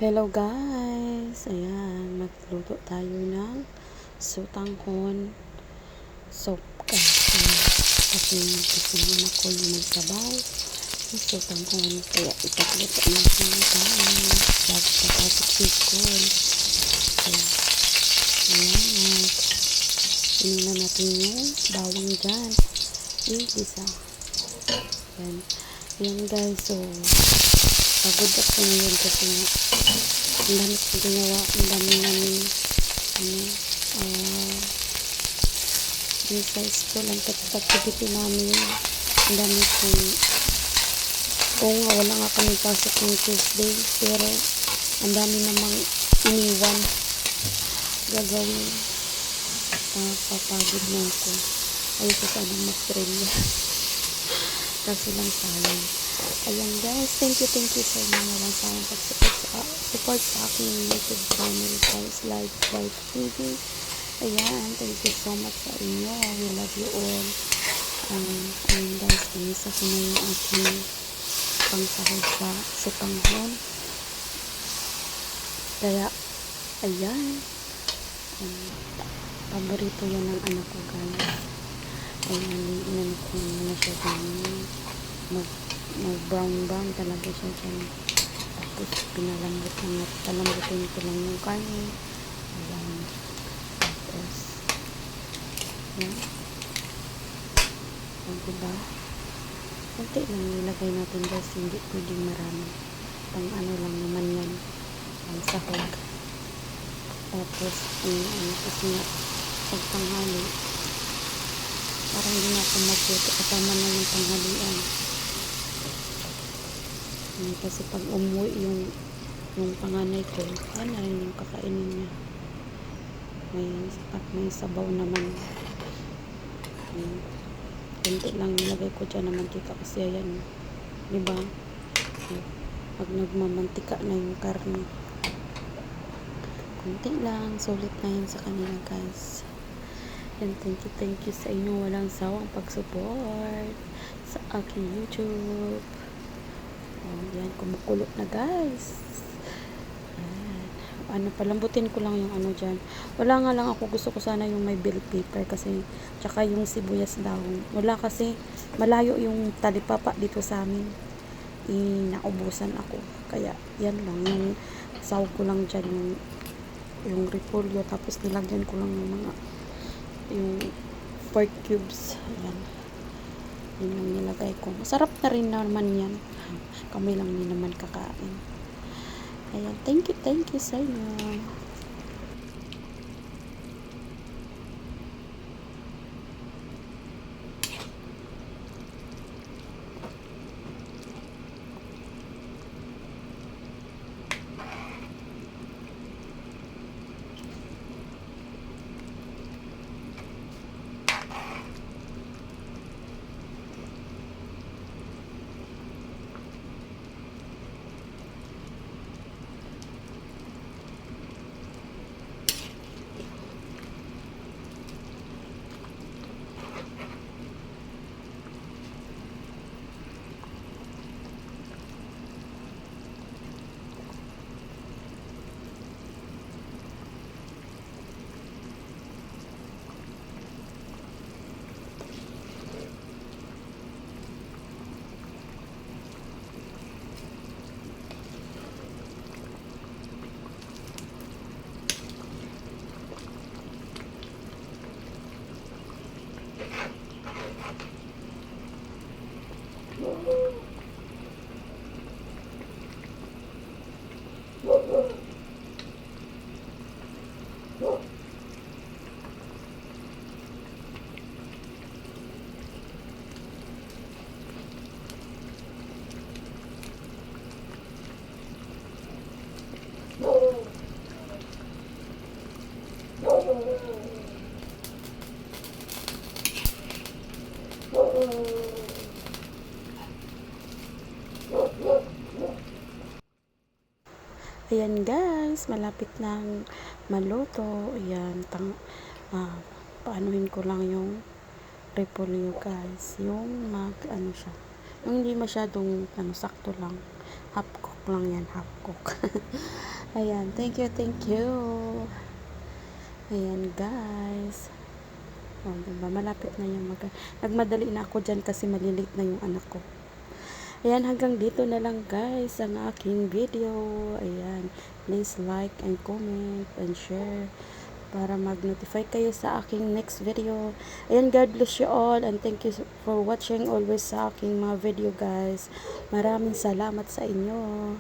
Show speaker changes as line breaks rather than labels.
Hello guys! Ayan, magluto tayo ng sutanghon soup guys. Kasi gusto ako yung may sabaw ng sutanghon. Kaya ipagluto natin guys. Bago papasok si school. Ayan, ininan natin yung bawang dyan. Igisa. Ayan. Ayan guys, so pagod ako ngayon kasi ang dami kong ginawa, ang dami namin yung sa school, ang activity namin, ang dami kung wala nga kami pasok ng Tuesday, pero ang dami namang iniwan gagawin. Papagod na ako, ayoko sanang mag-trailer kasi lang sayang. Ayan guys, thank you sa inyo walang sayang pag-support sa aking YouTube channel guys, Live TV. Ayan, thank you so much sa inyo, we love you all. Ayan guys, inisa ko na yung aking pangsahod sa sutanghon. Kaya ayan, paborito yan ng anak ko guys. Ayan, inan ko na siya ganyan, mag brown talaga siya dyan. Tapos palambutin ko lang yung karne. Ayan. Tapos yan. Ayan, diba? Kunti lang nilagay natin guys, hindi pwedeng marami. Pang ano lang naman yan, pang sahog. Tapos kasi nga pagtanghali parang hindi na ako magluto kasama na yung tanghalian. Kasi pag umuwi yung panganay ko, yan na rin yung kakainin niya. May sabaw naman. Kunti lang nilagay ko dyan na mantika kasi ayan, diba? Pag nagmamantika na yung karne, kunti lang, sulit na yan sa kanila guys. And thank you sa inyo walang sawang pag-support sa aking YouTube. Yan, kumukulo na guys. Palambutin ko lang yung dyan. Wala nga lang ako, gusto ko sana yung may bell pepper kasi, tsaka yung sibuyas dahon. Wala kasi, malayo yung talipapa dito sa amin. Naubusan ako. Kaya, yan lang. Yung sawag ko lang dyan, yung repolyo, tapos nilagyan ko lang yung pork cubes. Ayan. Yun yung nilagay ko. Masarap na rin naman yan. Kami lang din naman kakain. Ayan, thank you sa inyo. Ayan guys, malapit nang maluto. Ayan, paanuhin ko lang yung repolyo guys. Yung siya. Yung hindi masyadong sakto lang. Half cook cook lang yan, half cook. Ayan, thank you, thank you. Ayan, guys. Oh, diba? Malapit na yung nagmadali na ako dyan kasi malilate na yung anak ko. Ayan, hanggang dito na lang guys ang aking video. Ayan, please like and comment and share para mag-notify kayo sa aking next video. Ayan, God bless you all and thank you for watching always sa aking mga video guys. Maraming salamat sa inyo.